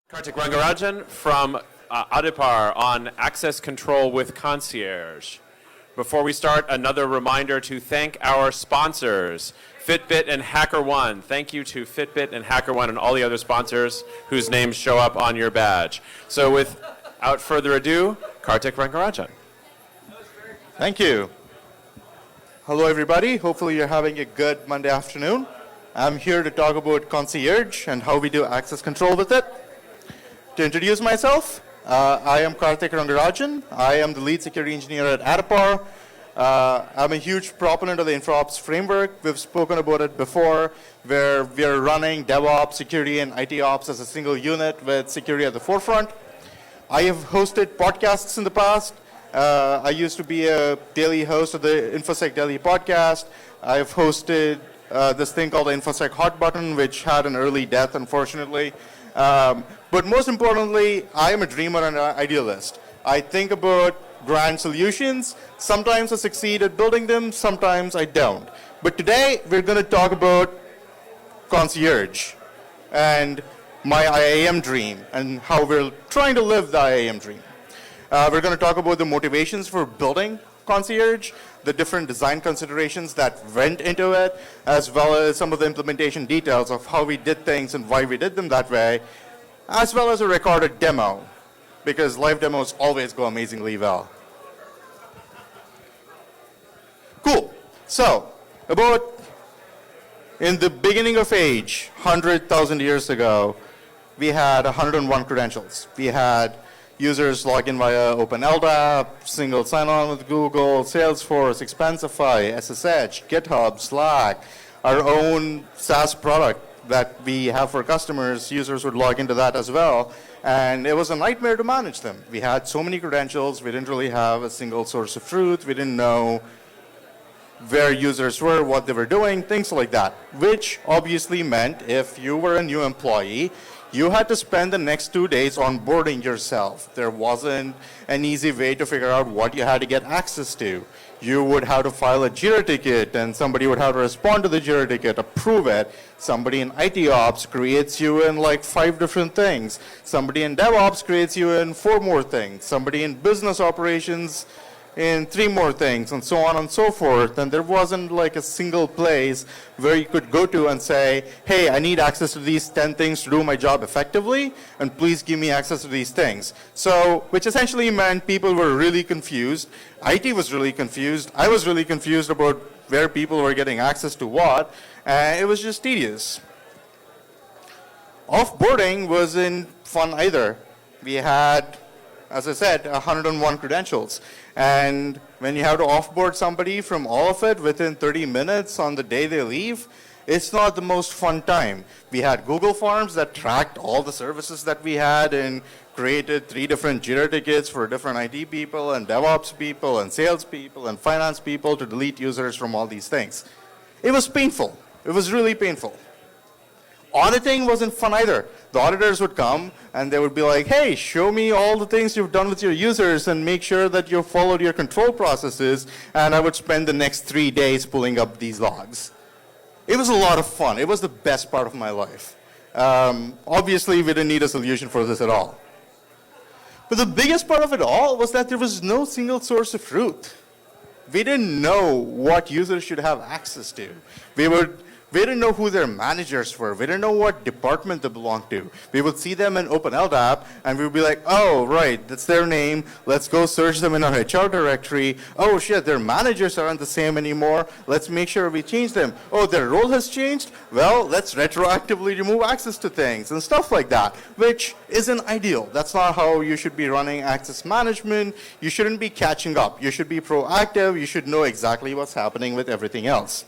Karthik Rangarajan from Adipar on access control with Concierge. Before we start, another reminder to thank our sponsors, Fitbit and HackerOne. Thank you to Fitbit and HackerOne and all the other sponsors whose names show up on your badge. So without further ado, Karthik Rangarajan. Thank you. Hello, everybody. Hopefully you're having a good Monday afternoon. I'm here to talk about Concierge and how we do access control with it. To introduce myself, I am Karthik Rangarajan. I am the lead security engineer at Adipar. I'm a huge proponent of the InfraOps framework. We've spoken about it before, where we're running DevOps, security, and IT ops as a single unit with security at the forefront. I have hosted podcasts in the past. I used to be a daily host of the InfoSec Daily podcast. I've hosted this thing called the InfoSec Hot Button, which had an early death, unfortunately. But most importantly, I am a dreamer and an idealist. I think about grand solutions. Sometimes I succeed at building them, sometimes I don't. But today, we're going to talk about Concierge and my IAM dream and how we're trying to live the IAM dream. We're going to talk about the motivations for building Concierge, the different design considerations that went into it, as well as some of the implementation details of how we did things and why we did them that way, as well as a recorded demo, because live demos always go amazingly well. Cool. So, about in the beginning of age, 100,000 years ago, we had 101 credentials. We had users log in via OpenLDAP, single sign-on with Google, Salesforce, Expensify, SSH, GitHub, Slack, our own SaaS product that we have for customers. Users would log into that as well. And it was a nightmare to manage them. We had so many credentials. We didn't really have a single source of truth. We didn't know where users were, what they were doing, things like that, which obviously meant if you were a new employee, you had to spend the next 2 days onboarding yourself. There wasn't an easy way to figure out what you had to get access to. You would have to file a Jira ticket, and somebody would have to respond to the Jira ticket, approve it. Somebody in IT ops creates you in like 5 different things. Somebody in DevOps creates you in 4 more things. Somebody in business operations in 3 more things, and so on and so forth. And there wasn't like a single place where you could go to and say, hey, I need access to these 10 things to do my job effectively, and please give me access to these things. So, which essentially meant people were really confused. IT was really confused. I was really confused about where people were getting access to what, and it was just tedious. Offboarding wasn't fun either. We had, as I said, 101 credentials. And when you have to offboard somebody from all of it within 30 minutes on the day they leave, it's not the most fun time. We had Google Forms that tracked all the services that we had and created 3 different Jira tickets for different IT people and DevOps people and sales people and finance people to delete users from all these things. It was painful. It was really painful. Auditing wasn't fun either. The auditors would come and they would be like, hey, show me all the things you've done with your users and make sure that you've followed your control processes. And I would spend the next 3 days pulling up these logs. It was a lot of fun. It was the best part of my life. Obviously, we didn't need a solution for this at all. But the biggest part of it all was that there was no single source of truth. We didn't know what users should have access to. We didn't know who their managers were. We didn't know what department they belonged to. We would see them in OpenLDAP, and we would be like, oh, right, that's their name. Let's go search them in our HR directory. Oh, shit, their managers aren't the same anymore. Let's make sure we change them. Oh, their role has changed? Well, let's retroactively remove access to things and stuff like that, which isn't ideal. That's not how you should be running access management. You shouldn't be catching up. You should be proactive. You should know exactly what's happening with everything else.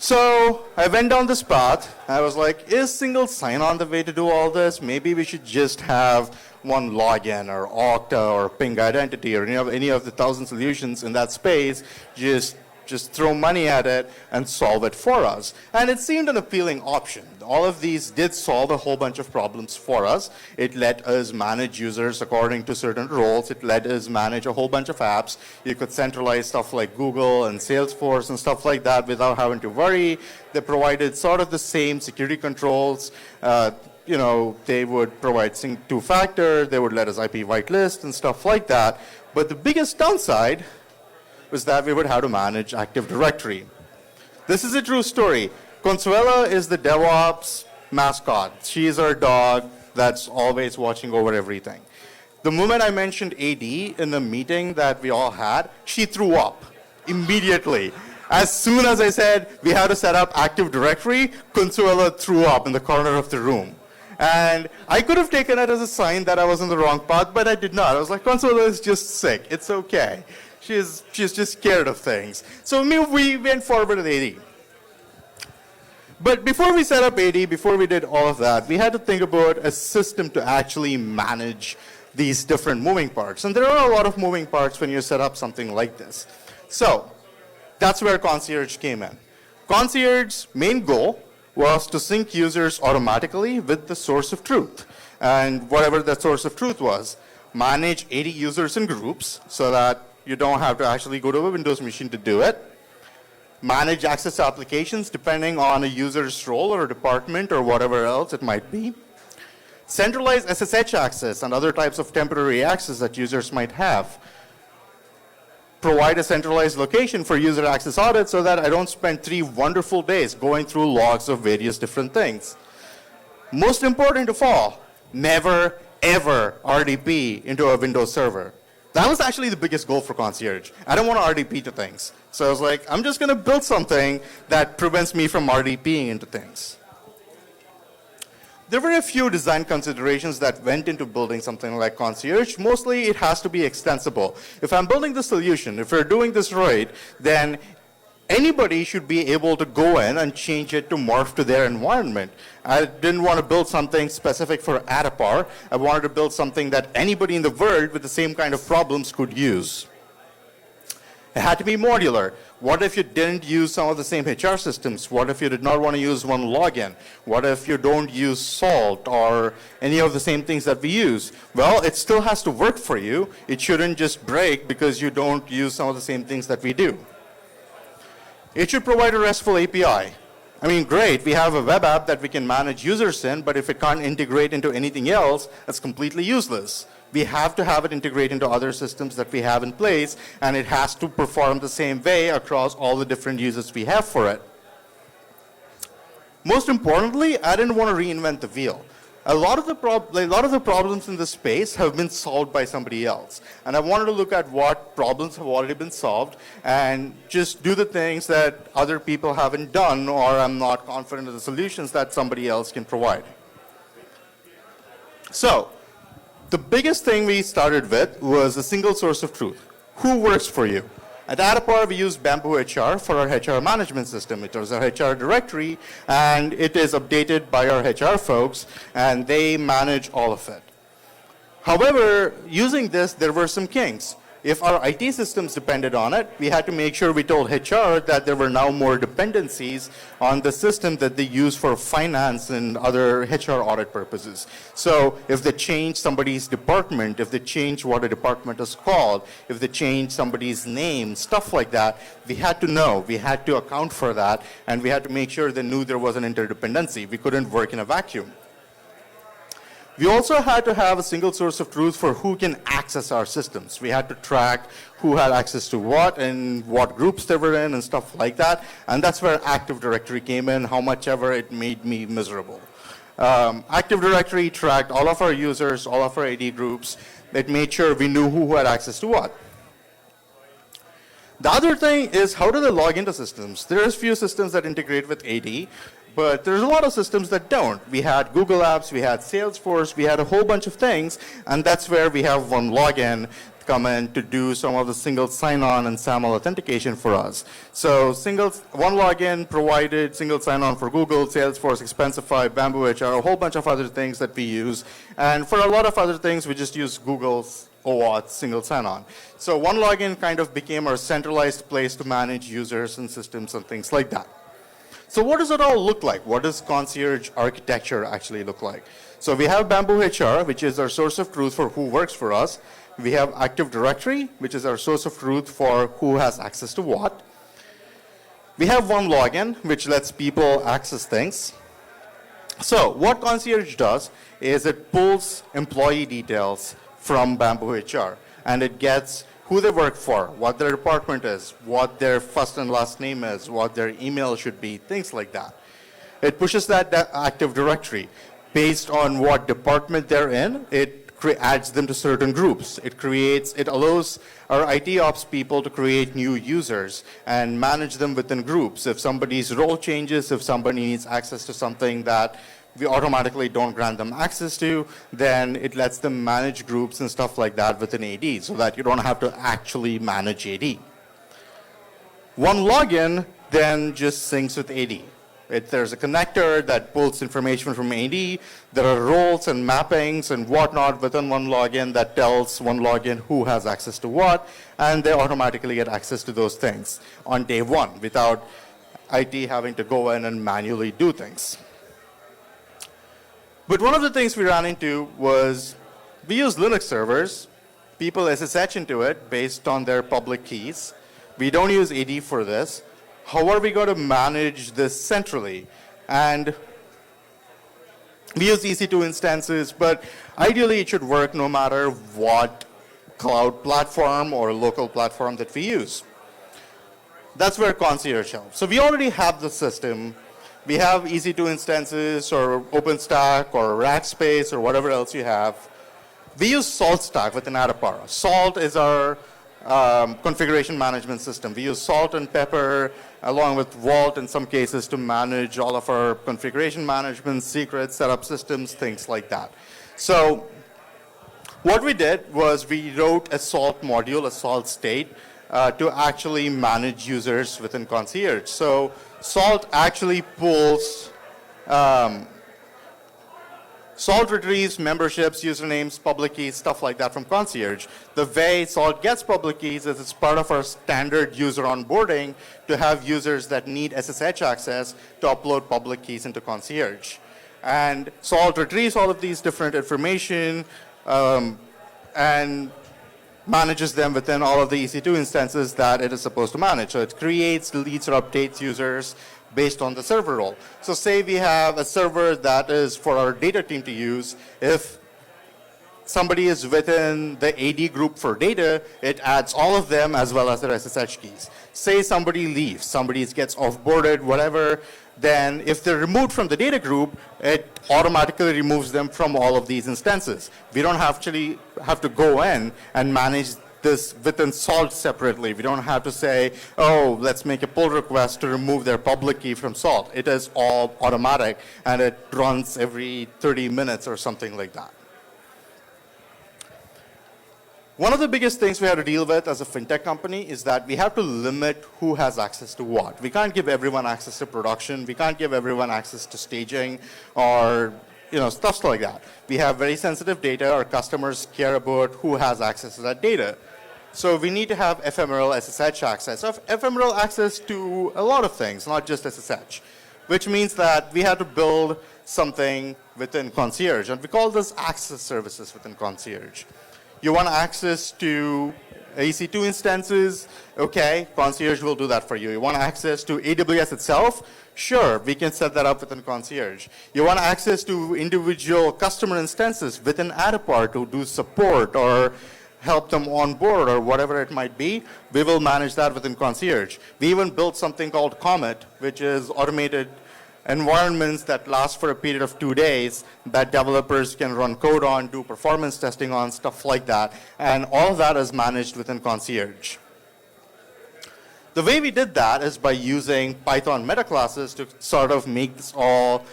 So I went down this path. I was like, is single sign-on the way to do all this? Maybe we should just have one login or Okta or Ping Identity or any of the 1,000 solutions in that space. Just throw money at it and solve it for us. And it seemed an appealing option. All of these did solve a whole bunch of problems for us. It let us manage users according to certain roles. It let us manage a whole bunch of apps. You could centralize stuff like Google and Salesforce and stuff like that without having to worry. They provided sort of the same security controls. they would provide two-factor, they would let us IP whitelist and stuff like that. But the biggest downside was that we would have to manage Active Directory. This is a true story. Consuela is the DevOps mascot. She is our dog that's always watching over everything. The moment I mentioned AD in the meeting that we all had, she threw up immediately. As soon as I said we had to set up Active Directory, Consuela threw up in the corner of the room. And I could have taken it as a sign that I was on the wrong path, but I did not. I was like, Consuela is just sick. It's okay. She's just scared of things. So we went forward with AD. But before we set up AD, before we did all of that, we had to think about a system to actually manage these different moving parts. And there are a lot of moving parts when you set up something like this. So that's where Concierge came in. Concierge's main goal was to sync users automatically with the source of truth. And whatever that source of truth was, manage 80 users in groups so that you don't have to actually go to a Windows machine to do it. Manage access to applications depending on a user's role or a department or whatever else it might be. Centralize SSH access and other types of temporary access that users might have. Provide a centralized location for user access audit so that I don't spend 3 wonderful days going through logs of various different things. Most important of all, never, ever RDP into a Windows server. That was actually the biggest goal for Concierge. I don't want to RDP to things. So I was like, I'm just going to build something that prevents me from RDPing into things. There were a few design considerations that went into building something like Concierge. Mostly, it has to be extensible. If I'm building the solution, if we're doing this right, then anybody should be able to go in and change it to morph to their environment. I didn't want to build something specific for Adipar. I wanted to build something that anybody in the world with the same kind of problems could use. It had to be modular. What if you didn't use some of the same HR systems? What if you did not want to use one login? What if you don't use Salt or any of the same things that we use? Well, it still has to work for you. It shouldn't just break because you don't use some of the same things that we do. It should provide a RESTful API. I mean, great, we have a web app that we can manage users in, but if it can't integrate into anything else, that's completely useless. We have to have it integrate into other systems that we have in place, and it has to perform the same way across all the different users we have for it. Most importantly, I didn't want to reinvent the wheel. A lot of the problems in this space have been solved by somebody else. And I wanted to look at what problems have already been solved and just do the things that other people haven't done, or I'm not confident of the solutions that somebody else can provide. So, the biggest thing we started with was a single source of truth. Who works for you? At Adipar, we use Bamboo HR for our HR management system. It was our HR directory, and it is updated by our HR folks, and they manage all of it. However, using this, there were some kinks. If our IT systems depended on it, we had to make sure we told HR that there were now more dependencies on the system that they use for finance and other HR audit purposes. So if they change somebody's department, if they change what a department is called, if they change somebody's name, stuff like that, we had to know, we had to account for that, and we had to make sure they knew there was an interdependency. We couldn't work in a vacuum. We also had to have a single source of truth for who can access our systems. We had to track who had access to what and what groups they were in and stuff like that. And that's where Active Directory came in, how much ever it made me miserable. Active Directory tracked all of our users, all of our AD groups. It made sure we knew who had access to what. The other thing is, how do they log into systems? There's few systems that integrate with AD. But there's a lot of systems that don't. We had Google Apps, we had Salesforce, we had a whole bunch of things, and that's where we have one login come in to do some of the single sign-on and SAML authentication for us. So one login provided single sign-on for Google, Salesforce, Expensify, Bamboo HR, a whole bunch of other things that we use. And for a lot of other things, we just use Google's OAuth single sign-on. So one login kind of became our centralized place to manage users and systems and things like that. So what does it all look like? What does Concierge architecture actually look like? So we have Bamboo HR, which is our source of truth for who works for us. We have Active Directory, which is our source of truth for who has access to what. We have one login, which lets people access things. So what Concierge does is it pulls employee details from Bamboo HR, and it gets who they work for, what their department is, what their first and last name is, what their email should be, things like that. It pushes that Active Directory. Based on what department they're in, it adds them to certain groups. It allows our IT ops people to create new users and manage them within groups. If somebody's role changes, if somebody needs access to something that we automatically don't grant them access to, then it lets them manage groups and stuff like that within AD so that you don't have to actually manage AD. One login then just syncs with AD. There's a connector that pulls information from AD. There are roles and mappings and whatnot within one login that tells one login who has access to what, and they automatically get access to those things on day one without IT having to go in and manually do things. But one of the things we ran into was we use Linux servers. People SSH into it based on their public keys. We don't use AD for this. How are we going to manage this centrally? And we use EC2 instances, but ideally it should work no matter what cloud platform or local platform that we use. That's where Concierge helps. So we already have the system. We have EC2 instances or OpenStack or Rackspace or whatever else you have. We use SaltStack within Adapara. Salt is our configuration management system. We use Salt and Pepper along with Vault in some cases to manage all of our configuration management, secrets, setup systems, things like that. So what we did was we wrote a Salt module, a Salt state, to actually manage users within Concierge. So Salt actually pulls Salt retrieves memberships, usernames, public keys, stuff like that from Concierge. The way Salt gets public keys is it's part of our standard user onboarding to have users that need SSH access to upload public keys into Concierge. And Salt retrieves all of these different information and manages them within all of the EC2 instances that it is supposed to manage. So it creates, deletes, or updates users based on the server role. So say we have a server that is for our data team to use. If somebody is within the AD group for data, it adds all of them as well as their SSH keys. Say somebody leaves, somebody gets offboarded, whatever, then if they're removed from the data group, it automatically removes them from all of these instances. We don't actually have to go in and manage this within Salt separately. We don't have to say, oh, let's make a pull request to remove their public key from Salt. It is all automatic, and it runs every 30 minutes or something like that. One of the biggest things we have to deal with as a fintech company is that we have to limit who has access to what. We can't give everyone access to production. We can't give everyone access to staging or stuff like that. We have very sensitive data. Our customers care about who has access to that data. So we need to have ephemeral SSH access, ephemeral access to a lot of things, not just SSH, which means that we had to build something within Concierge, and we call this access services within Concierge. You want access to EC2 instances? Okay, Concierge will do that for you. You want access to AWS itself? Sure, we can set that up within Concierge. You want access to individual customer instances within Adapar to do support or help them on board or whatever it might be? We will manage that within Concierge. We even built something called Comet, which is automated environments that last for a period of 2 days that developers can run code on, do performance testing on, stuff like that. And all of that is managed within Concierge. The way we did that is by using Python metaclasses to sort of make this all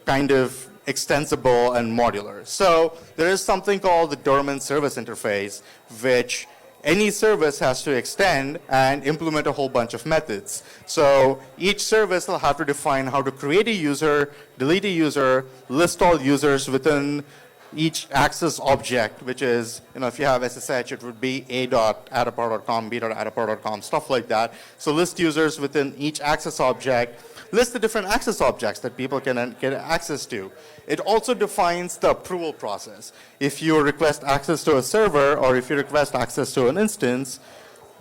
kind of extensible and modular. So there is something called the dormant service interface, which any service has to extend and implement a whole bunch of methods. So each service will have to define how to create a user, delete a user, list all users within each access object, which is, if you have SSH, it would be a.adapar.com, b.adapar.com, stuff like that. So list users within each access object, list the different access objects that people can get access to. It also defines the approval process. If you request access to a server or if you request access to an instance,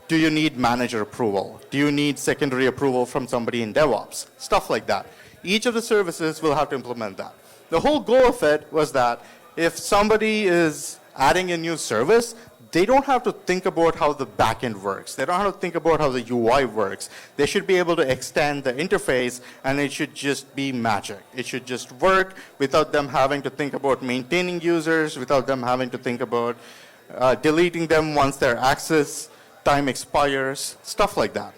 do you need manager approval? Do you need secondary approval from somebody in DevOps? Stuff like that. Each of the services will have to implement that. The whole goal of it was that if somebody is adding a new service, they don't have to think about how the backend works. They don't have to think about how the UI works. They should be able to extend the interface, and it should just be magic. It should just work without them having to think about maintaining users, without them having to think about deleting them once their access time expires, stuff like that.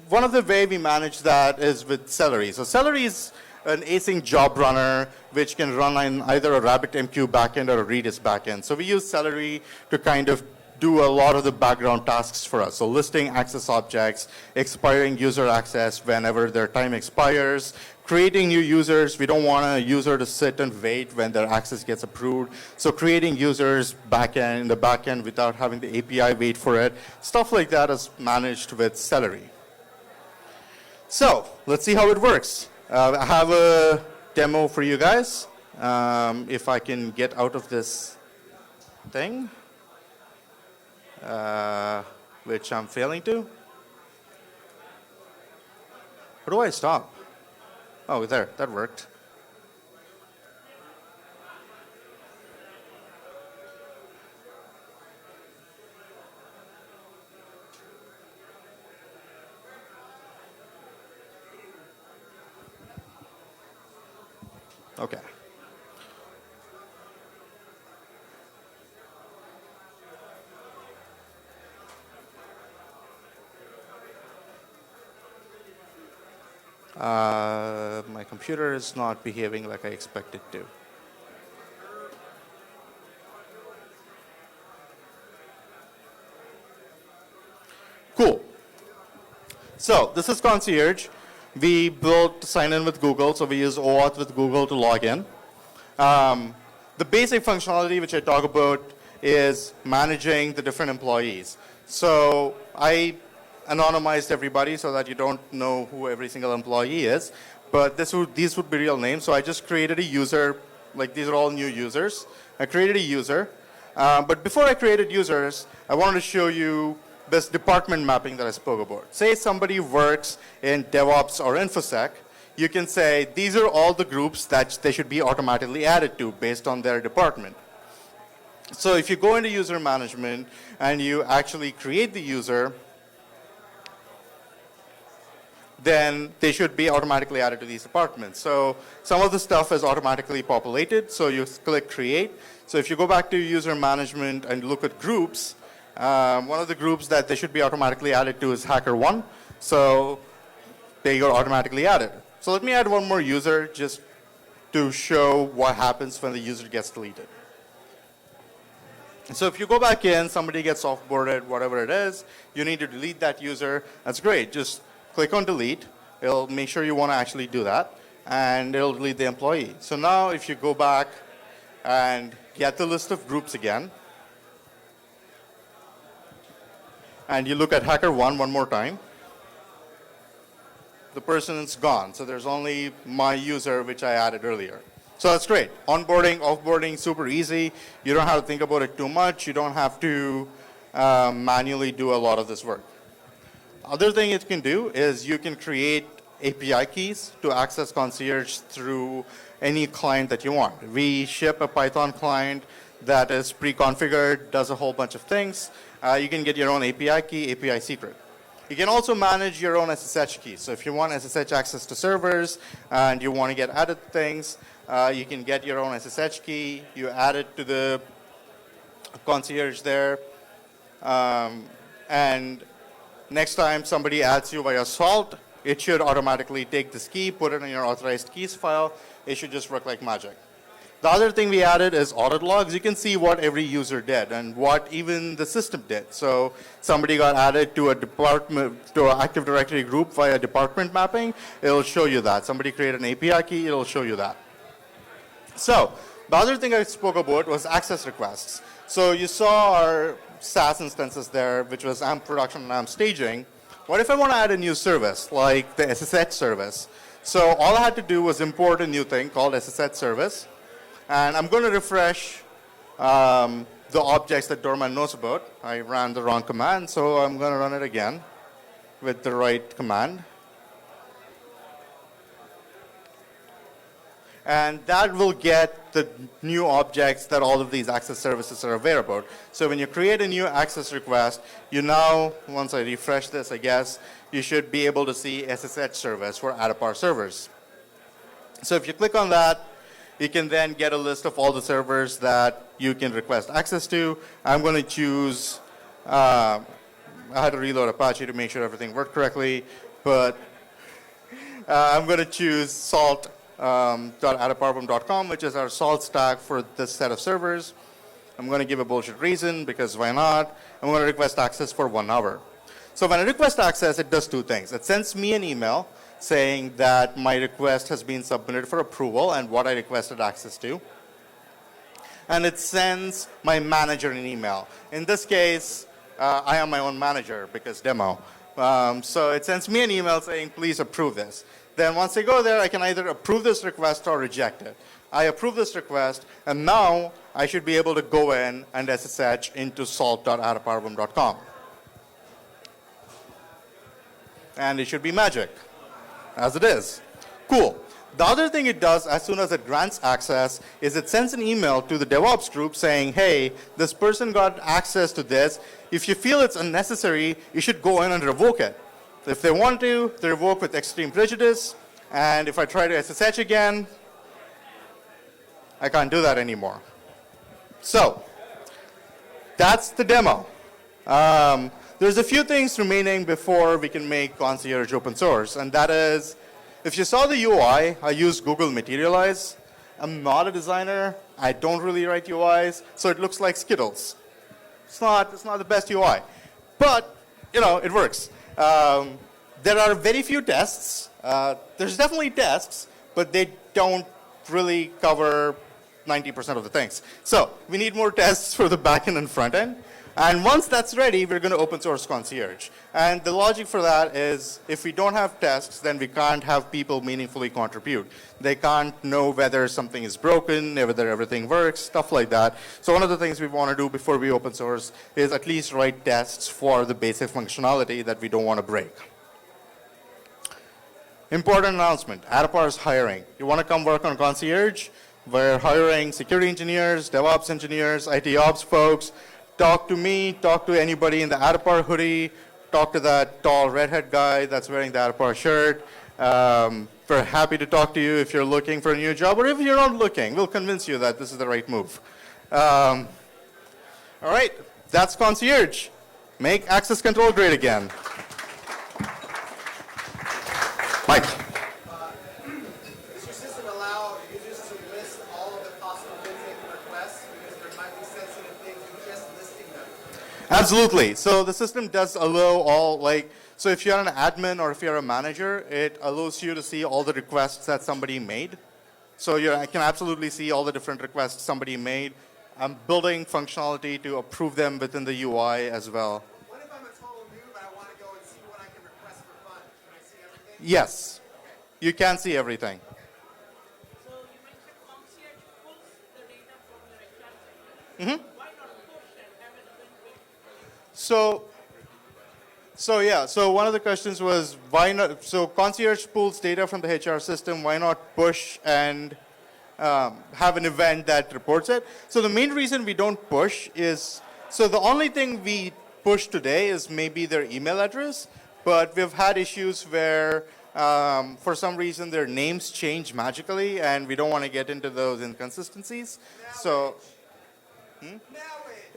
One of the way we manage that is with Celery. So Celery is an async job runner which can run in either a RabbitMQ backend or a Redis backend. So we use Celery to kind of do a lot of the background tasks for us. So listing access objects, expiring user access whenever their time expires, creating new users. We don't want a user to sit and wait when their access gets approved. So creating users in the backend without having the API wait for it. Stuff like that is managed with Celery. So let's see how it works. I have a demo for you guys. If I can get out of this thing, which I'm failing to. How do I stop? Oh, there, that worked. Okay. My computer is not behaving like I expect it to. Cool. So this is Concierge. We built sign in with Google, so we use OAuth with Google to log in. The basic functionality which I talk about is managing the different employees. So I anonymized everybody so that you don't know who every single employee is, but these would be real names. So I just created a user, like these are all new users. I created a user, but before I created users, I wanted to show you this department mapping that I spoke about. Say somebody works in DevOps or InfoSec, you can say these are all the groups that they should be automatically added to based on their department. So if you go into user management and you actually create the user, then they should be automatically added to these departments. So some of the stuff is automatically populated, so you click create. So if you go back to user management and look at groups, one of the groups that they should be automatically added to is HackerOne. So they are automatically added. So let me add one more user just to show what happens when the user gets deleted. So if you go back in, somebody gets offboarded, whatever it is, you need to delete that user. That's great. Just click on delete. It'll make sure you want to actually do that, and it'll delete the employee. So now if you go back and get the list of groups again, and you look at HackerOne one more time, the person is gone. So there's only my user, which I added earlier. So that's great. Onboarding, offboarding, super easy. You don't have to think about it too much. You don't have to manually do a lot of this work. Other thing it can do is you can create API keys to access Concierge through any client that you want. We ship a Python client that is pre-configured, does a whole bunch of things. You can get your own API key, API secret. You can also manage your own SSH key. So if you want SSH access to servers and you want to get added things, you can get your own SSH key. You add it to the Concierge there. And next time somebody adds you via Salt, it should automatically take this key, put it in your authorized keys file. It should just work like magic. The other thing we added is audit logs. You can see what every user did and what even the system did. So somebody got added to a department, to an Active Directory group via department mapping. It'll show you that. Somebody created an API key. It'll show you that. So the other thing I spoke about was access requests. So you saw our SaaS instances there, which was AMP production and AMP staging. What if I want to add a new service, like the SSH service? So all I had to do was import a new thing called SSH service. And I'm going to refresh the objects that Doorman knows about. I ran the wrong command, so I'm going to run it again with the right command. And that will get the new objects that all of these access services are aware about. So when you create a new access request, you now, once I refresh this, I guess, you should be able to see SSH service for Adapar servers. So if you click on that, you can then get a list of all the servers that you can request access to. I'm going to choose, I had to reload Apache to make sure everything worked correctly, but I'm going to choose salt.adaparboom.com, which is our salt stack for this set of servers. I'm going to give a bullshit reason, because why not? I'm going to request access for 1 hour. So when I request access, it does 2 things. It sends me an email saying that my request has been submitted for approval and what I requested access to. And it sends my manager an email. In this case, I am my own manager because demo. So it sends me an email saying, please approve this. Then once I go there, I can either approve this request or reject it. I approve this request, and now I should be able to go in and SSH into salt.adaparboom.com. And it should be magic, as it is. Cool. The other thing it does as soon as it grants access is it sends an email to the DevOps group saying, hey, this person got access to this. If you feel it's unnecessary, you should go in and revoke it. If they want to, they revoke with extreme prejudice. And if I try to SSH again, I can't do that anymore. So that's the demo. There's a few things remaining before we can make Concierge open source, and that is, if you saw the UI, I used Google Materialize. I'm not a designer. I don't really write UIs, so it looks like Skittles. It's not the best UI, but it works. There are very few tests. There's definitely tests, but they don't really cover 90% of the things. So we need more tests for the backend and front end. And once that's ready, we're going to open source Concierge. And the logic for that is if we don't have tests, then we can't have people meaningfully contribute. They can't know whether something is broken, whether everything works, stuff like that. So one of the things we want to do before we open source is at least write tests for the basic functionality that we don't want to break. Important announcement, Adapar is hiring. You want to come work on Concierge? We're hiring security engineers, DevOps engineers, IT ops folks. Talk to me, talk to anybody in the Adapar hoodie, talk to that tall redhead guy that's wearing the Adapar shirt. We're happy to talk to you if you're looking for a new job, or if you're not looking, we'll convince you that this is the right move. All right, that's Concierge. Make access control great again. Mike. Does your system allow users to list all of the possible things they can request? Because there might be sensitive things in just listing them. Absolutely. So the system does allow all, so if you're an admin or if you're a manager, it allows you to see all the requests that somebody made. So I can absolutely see all the different requests somebody made. I'm building functionality to approve them within the UI as well. What if I'm a total noob and I want to go and see what I can request for fun? Can I see everything? Yes. You can see everything. So you mentioned Concierge pulls the data from your HR system. Mm-hmm. Why not push and have it been So one of the questions was why not? So Concierge pulls data from the HR system. Why not push and have an event that reports it? So the main reason we don't push is the only thing we push today is maybe their email address, but we've had issues where for some reason their names change magically, and we don't want to get into those inconsistencies.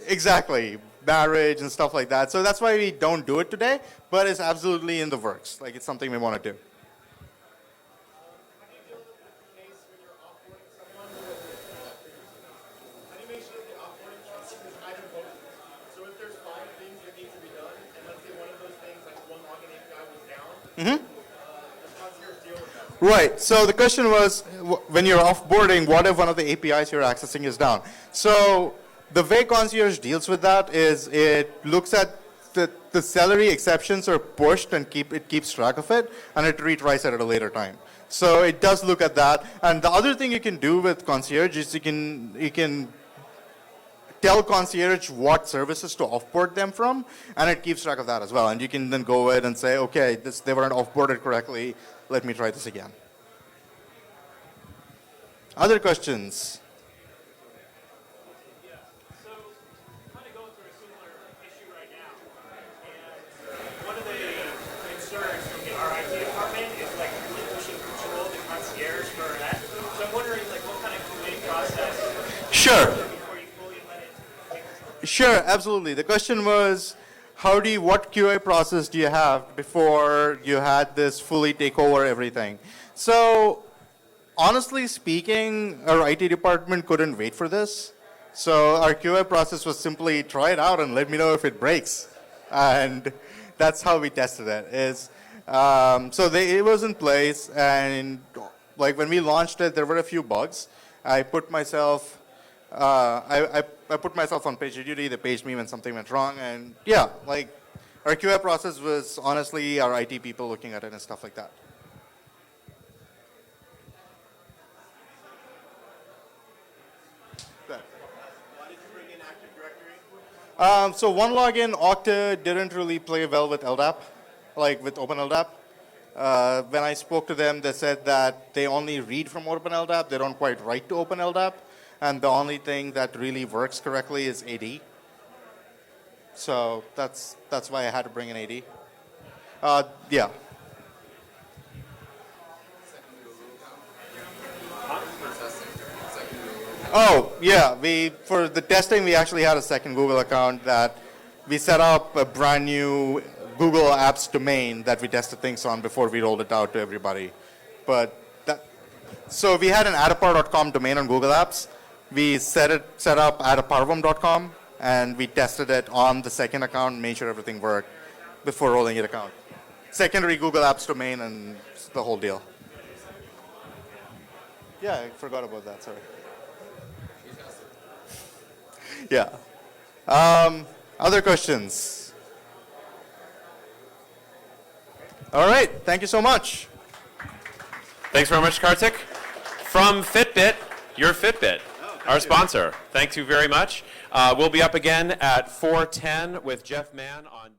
Exactly. Marriage and stuff like that. So that's why we don't do it today, but it's absolutely in the works. It's something we want to do. How do you deal with the case when you're offboarding someone? How do you make sure that the offboarding process is item focused? So if there's 5 things that need to be done, and let's say one of those things, like one login API was down, does Concierge deal with that? Right. So the question was, when you're offboarding, what if one of the APIs you're accessing is down? So the way Concierge deals with that is it looks at the Celery exceptions are pushed and it keeps track of it, and it retries it at a later time. So it does look at that. And the other thing you can do with Concierge is you can tell Concierge what services to offboard them from, and it keeps track of that as well. And you can then go ahead and say, okay, they weren't offboarded correctly. Let me try this again. Other questions? So, kind of going through a similar issue right now, and one of the concerns from our IT department is like relinquishing control to concierge for that. So I'm wondering like what kind of QA process Sure. before you fully let it. Sure, absolutely. The question was, what QA process do you have before you had this fully take over everything? So, honestly speaking, our IT department couldn't wait for this. So our QA process was simply try it out and let me know if it breaks. And that's how we tested it. It was in place, and like when we launched it, there were a few bugs. I put myself on PagerDuty. They paged me when something went wrong, and yeah, like our QA process was honestly our IT people looking at it and stuff like that. Why did you bring in Active Directory? So one login, Okta didn't really play well with LDAP, like with OpenLDAP. When I spoke to them, they said that they only read from OpenLDAP. They don't quite write to OpenLDAP. And the only thing that really works correctly is AD. So that's why I had to bring in AD. Yeah. Oh, yeah. For the testing, we actually had a second Google account that we set up a brand new Google Apps domain that we tested things on before we rolled it out to everybody. So we had an adapar.com domain on Google Apps. We set up adaparvam.com, and we tested it on the second account, made sure everything worked before rolling it out. Secondary Google Apps domain and the whole deal. Yeah, I forgot about that, sorry. Yeah. Other questions? All right. Thank you so much. Thanks very much, Karthik. From Fitbit, your Fitbit, our sponsor. Thank you very much. We'll be up again at 4:10 with Jeff Mann on